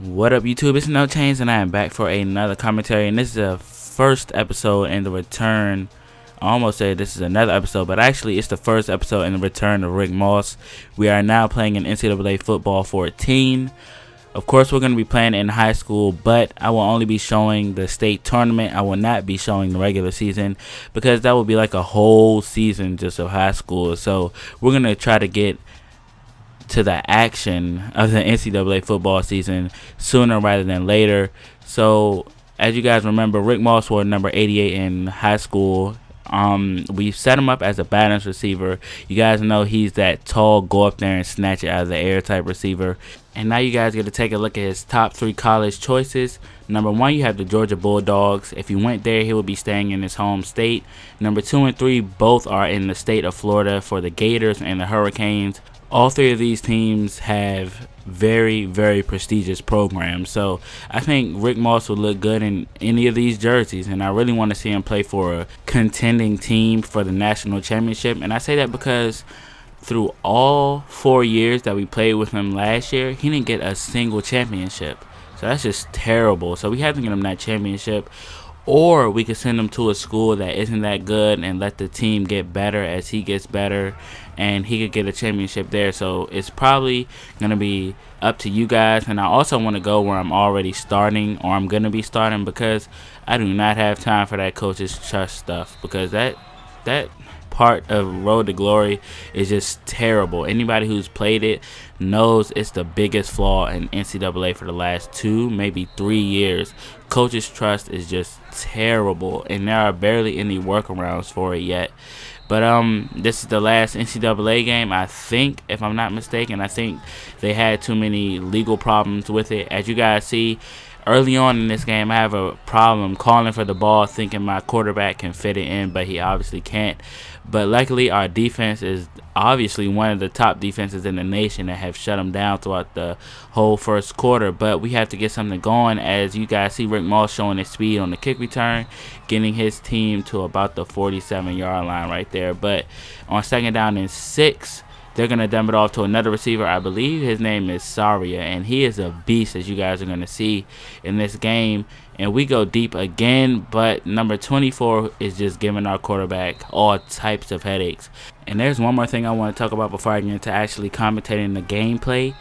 What up, YouTube? It's NoChainzz, and I am back for another commentary. And this is the first episode in the return. I almost said this is another episode, but actually it's the first episode in the return of Rick Moss. We are now playing in NCAA Football 14. Of course, we're going to be playing in high school, but I will only be showing the state tournament. I will not be showing the regular season because that would be like a whole season just of high school. So we're going to try to get to the action of the NCAA football season sooner rather than later. So as you guys remember, Rick Moss wore number 88 in high school. We set him up as a balance receiver. You guys know he's that tall, go up there and snatch it out of the air type receiver. And now you guys get to take a look at his top 3 college choices. Number 1, you have the Georgia Bulldogs. If he went there, he would be staying in his home state. Number 2 and 3 both are in the state of Florida for the Gators and the Hurricanes. All 3 of these teams have very, very prestigious programs. So I think Rick Moss will look good in any of these jerseys. And I really want to see him play for a contending team for the national championship. And I say that because through all 4 years that we played with him last year, he didn't get a single championship. So that's just terrible. So we have to get him that championship. Or we could send him to a school that isn't that good and let the team get better as he gets better, and he could get a championship there. So it's probably going to be up to you guys. And I also want to go where I'm already starting, or I'm going to be starting, because I do not have time for that coach's trust stuff, because that part of Road to Glory is just terrible. Anybody who's played it knows it's the biggest flaw in NCAA for the last 2, maybe 3 years. Coach's trust is just terrible, and there are barely any workarounds for it yet. But this is the last NCAA game, I think, if I'm not mistaken. I think they had too many legal problems with it. As you guys see, early on in this game, I have a problem calling for the ball, thinking my quarterback can fit it in, but he obviously can't. But luckily, our defense is obviously one of the top defenses in the nation that have shut them down throughout the whole first quarter. But we have to get something going. As you guys see, Rick Moss showing his speed on the kick return, getting his team to about the 47-yard line right there. But on 2nd down and 6, they're going to dump it off to another receiver. I believe his name is Saria, and he is a beast, as you guys are going to see in this game. And we go deep again, but number 24 is just giving our quarterback all types of headaches. And there's one more thing I want to talk about before I get into actually commentating the gameplay,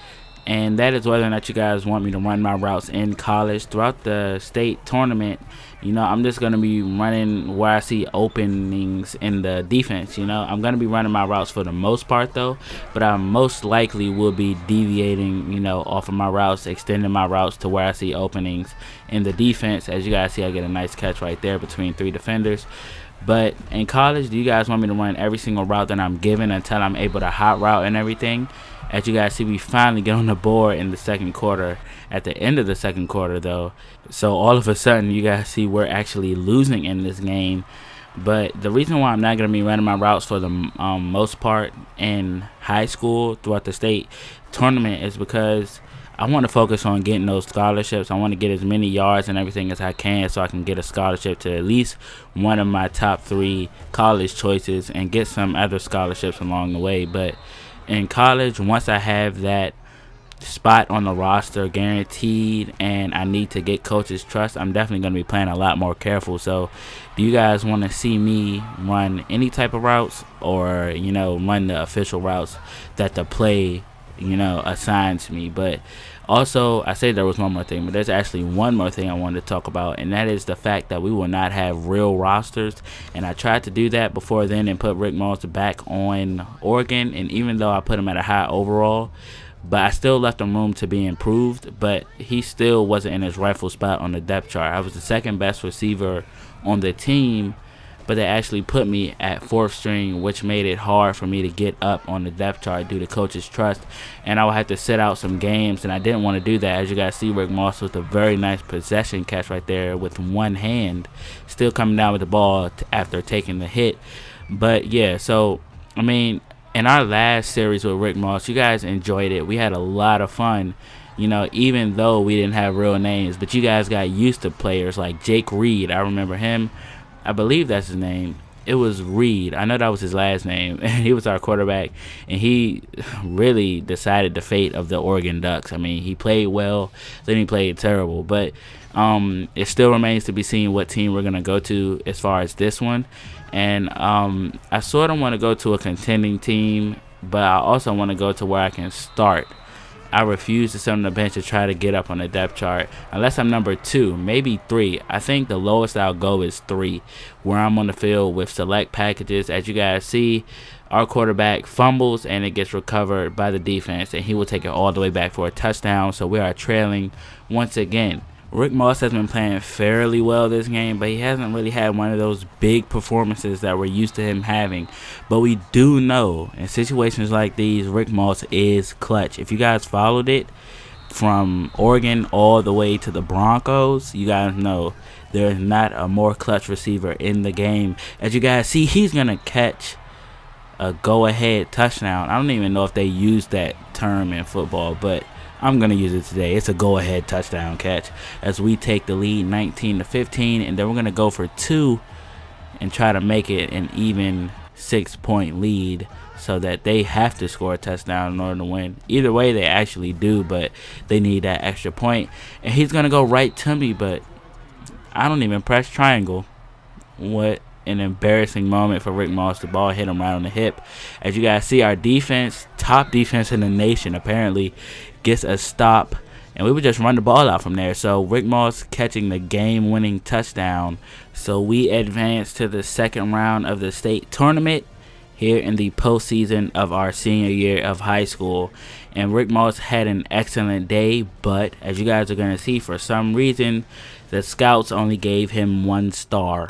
and that is whether or not you guys want me to run my routes in college. Throughout the state tournament, I'm just going to be running where I see openings in the defense. I'm going to be running my routes for the most part, though, but I most likely will be deviating, off of my routes, extending my routes to where I see openings in the defense. As you guys see, I get a nice catch right there between 3 defenders. But in college, do you guys want me to run every single route that I'm given until I'm able to hot route and everything? As you guys see, we finally get on the board in the second quarter. At the end of the second quarter, though, so all of a sudden, you guys see we're actually losing in this game. But the reason why I'm not going to be running my routes for the most part in high school throughout the state tournament is because I want to focus on getting those scholarships. I want to get as many yards and everything as I can so I can get a scholarship to at least one of my top 3 college choices and get some other scholarships along the way. But in college, once I have that spot on the roster guaranteed and I need to get coach's trust, I'm definitely going to be playing a lot more careful. So do you guys want to see me run any type of routes, or run the official routes that the play assigns me? But also, I say there was one more thing, but there's actually one more thing I wanted to talk about, and that is the fact that we will not have real rosters. And I tried to do that before then and put Rick Moss back on Oregon, and even though I put him at a high overall, but I still left him room to be improved, but he still wasn't in his rightful spot on the depth chart. I was the 2nd best receiver on the team, but they actually put me at 4th string, which made it hard for me to get up on the depth chart due to coach's trust, and I would have to sit out some games, and I didn't want to do that. As you guys see, Rick Moss with a very nice possession catch right there with one hand, still coming down with the ball after taking the hit. But yeah, so in our last series with Rick Moss, you guys enjoyed it. We had a lot of fun, even though we didn't have real names, but you guys got used to players like Jake Reed. I remember him. I believe that's his name. it was Reed. I know that was his last name. He was our quarterback, and he really decided the fate of the Oregon Ducks. I mean, he played well, then he played terrible. But it still remains to be seen what team we're going to go to as far as this one. And I sort of want to go to a contending team, but I also want to go to where I can start. I refuse to sit on the bench to try to get up on the depth chart unless I'm number 2, maybe 3. I think the lowest I'll go is 3, where I'm on the field with select packages. As you guys see, our quarterback fumbles and it gets recovered by the defense, and he will take it all the way back for a touchdown. So we are trailing once again. Rick Moss has been playing fairly well this game, but he hasn't really had one of those big performances that we're used to him having. But we do know in situations like these, Rick Moss is clutch. If you guys followed it from Oregon all the way to the Broncos, you guys know there is not a more clutch receiver in the game. As you guys see, he's going to catch a go-ahead touchdown. I don't even know if they use that term in football, but I'm going to use it today. It's a go-ahead touchdown catch as we take the lead 19-15, and then we're going to go for 2 and try to make it an even 6-point lead so that they have to score a touchdown in order to win. Either way, they actually do, but they need that extra point. And he's going to go right to me, but I don't even press triangle. What an embarrassing moment for Rick Moss. The ball hit him right on the hip. As you guys see, our defense, top defense in the nation, apparently gets a stop, and we would just run the ball out from there. So Rick Moss catching the game-winning touchdown. So we advance to the second round of the state tournament here in the postseason of our senior year of high school. And Rick Moss had an excellent day, but as you guys are going to see, for some reason, the scouts only gave him 1 star.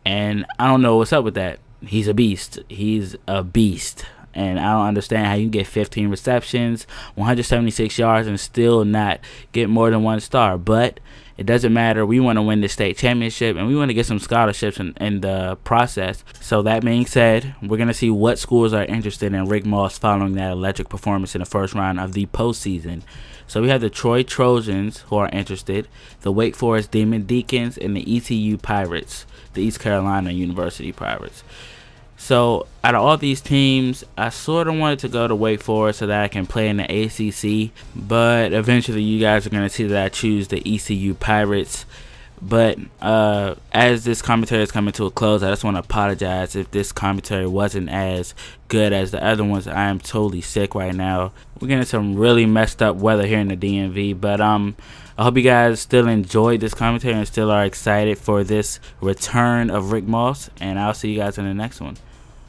And I don't know what's up with that. He's a beast. He's a beast. And I don't understand how you can get 15 receptions, 176 yards, and still not get more than 1 star. But it doesn't matter. We want to win the state championship, and we want to get some scholarships in the process. So that being said, we're going to see what schools are interested in Rick Moss following that electric performance in the first round of the postseason. So we have the Troy Trojans who are interested, the Wake Forest Demon Deacons, and the ECU Pirates, the East Carolina University Pirates. So out of all these teams, I sort of wanted to go to Wake Forest so that I can play in the ACC. But eventually you guys are going to see that I choose the ECU Pirates. But as this commentary is coming to a close, I just want to apologize if this commentary wasn't as good as the other ones. I am totally sick right now. We're getting some really messed up weather here in the DMV. But I hope you guys still enjoyed this commentary and still are excited for this return of Rick Moss. And I'll see you guys in the next one.